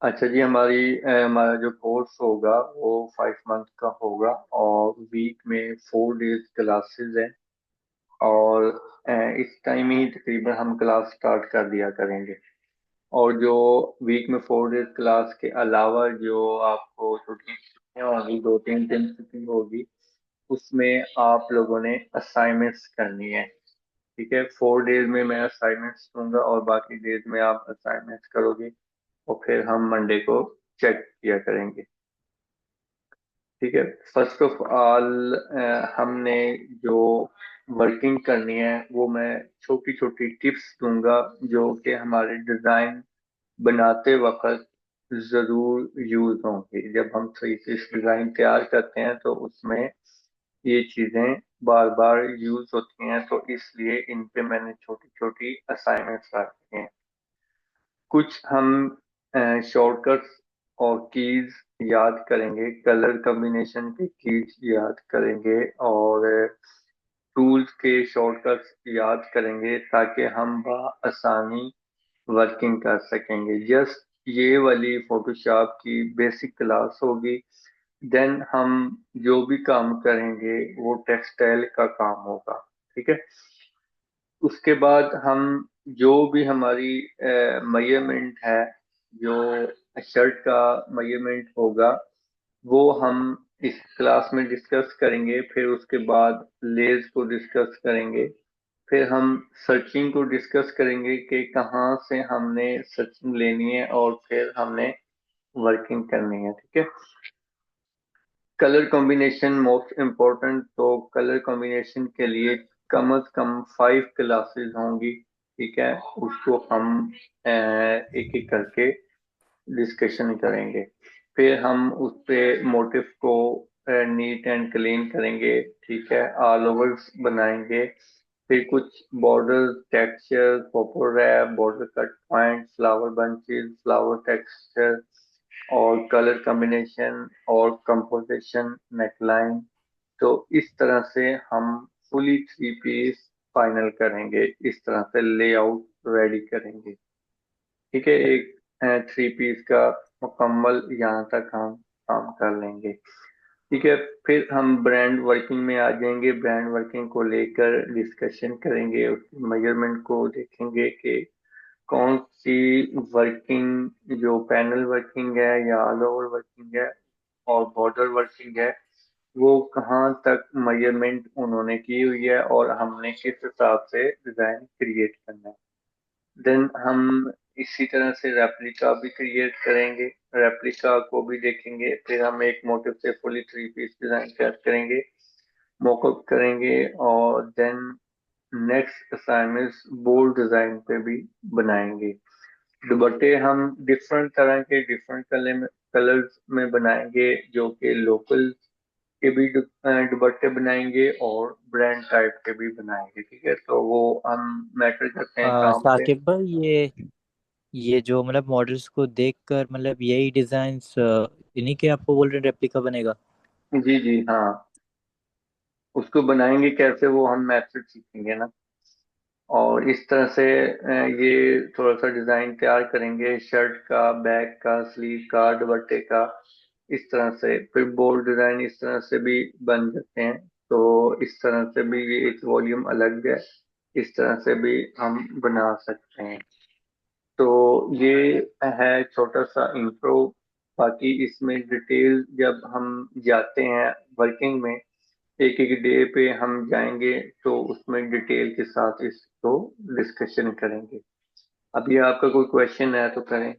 अच्छा जी, हमारा जो कोर्स होगा वो 5 मंथ का होगा और वीक में 4 डेज क्लासेस हैं। और इस टाइम ही तकरीबन हम क्लास स्टार्ट कर दिया करेंगे। और जो वीक में 4 डेज क्लास के अलावा जो आपको छुट्टियाँ होगी, 2-3 दिन छुट्टी होगी, उसमें आप लोगों ने असाइनमेंट्स करनी है। ठीक है, 4 डेज में मैं असाइनमेंट्स दूंगा और बाकी डेज में आप असाइनमेंट्स करोगे और फिर हम मंडे को चेक किया करेंगे। ठीक है। फर्स्ट ऑफ ऑल हमने जो वर्किंग करनी है वो मैं छोटी छोटी टिप्स दूंगा जो कि हमारे डिजाइन बनाते वक्त जरूर यूज होंगी। जब हम सही से डिजाइन तैयार करते हैं तो उसमें ये चीजें बार बार यूज होती हैं, तो इसलिए इन पे मैंने छोटी छोटी असाइनमेंट्स रखी हैं। कुछ हम शॉर्टकट्स और कीज याद करेंगे, कलर कॉम्बिनेशन के कीज याद करेंगे और टूल्स के शॉर्टकट्स याद करेंगे ताकि हम आसानी वर्किंग कर सकेंगे। जस्ट ये वाली फोटोशॉप की बेसिक क्लास होगी। देन हम जो भी काम करेंगे वो टेक्सटाइल का काम होगा। ठीक है। उसके बाद हम जो भी हमारी मेजरमेंट है, जो शर्ट का मेजरमेंट होगा, वो हम इस क्लास में डिस्कस करेंगे। फिर उसके बाद लेस को डिस्कस करेंगे। फिर हम सर्चिंग को डिस्कस करेंगे कि कहाँ से हमने सर्चिंग लेनी है और फिर हमने वर्किंग करनी है। ठीक है। कलर कॉम्बिनेशन मोस्ट इम्पोर्टेंट, तो कलर कॉम्बिनेशन के लिए कम से कम 5 क्लासेस होंगी। ठीक है। उसको हम एक एक करके डिस्कशन करेंगे। फिर हम उस पे मोटिव को नीट एंड क्लीन करेंगे। ठीक है। ऑल ओवर्स बनाएंगे। फिर कुछ बॉर्डर टेक्सचर, पोपो wrap, border cut point, flower bunches, flower texture और कलर कॉम्बिनेशन और कंपोजिशन, नेकलाइन। तो इस तरह से हम फुली 3 पीस फाइनल करेंगे, इस तरह से लेआउट रेडी करेंगे। ठीक है। एक 3 पीस का मुकम्मल यहाँ तक हम काम कर लेंगे। ठीक है। फिर हम ब्रांड वर्किंग में आ जाएंगे। ब्रांड वर्किंग को लेकर डिस्कशन करेंगे, उसकी मेजरमेंट को देखेंगे कि कौन सी वर्किंग, जो पैनल वर्किंग है या ऑल ओवर वर्किंग है और बॉर्डर वर्किंग है, वो कहाँ तक मेजरमेंट उन्होंने की हुई है और हमने किस हिसाब से डिजाइन क्रिएट करना है। देन हम इसी तरह से रेप्लिका भी क्रिएट करेंगे, रेप्लिका को भी देखेंगे। फिर हम एक मोटिव से फुली 3 पीस डिजाइन तैयार करेंगे, मॉकअप करेंगे और then next assignment bold design पे भी बनाएंगे। दुपट्टे हम डिफरेंट तरह के डिफरेंट कलर्स में बनाएंगे, जो कि लोकल के भी दुपट्टे बनाएंगे और ब्रांड टाइप के भी बनाएंगे। ठीक है। तो वो हम मैटर करते हैं काम पे। साकिब भाई, ये जो मतलब मॉडल्स को देखकर मतलब यही डिजाइन्स इन्हीं के आपको बोल रहे रेप्लिका बनेगा? जी जी हाँ। उसको बनाएंगे कैसे, वो हम मैथड सीखेंगे ना। और इस तरह से ये थोड़ा सा डिजाइन तैयार करेंगे शर्ट का, बैक का, स्लीव का, दुपट्टे का। इस तरह से फिर बोल्ड डिजाइन इस तरह से भी बन सकते हैं। तो इस तरह से भी ये एक वॉल्यूम अलग है, इस तरह से भी हम बना सकते हैं। तो ये है छोटा सा इंट्रो। बाकी इसमें डिटेल जब हम जाते हैं वर्किंग में, एक एक डे पे हम जाएंगे तो उसमें डिटेल के साथ इसको डिस्कशन करेंगे। अभी आपका कोई क्वेश्चन है तो करें।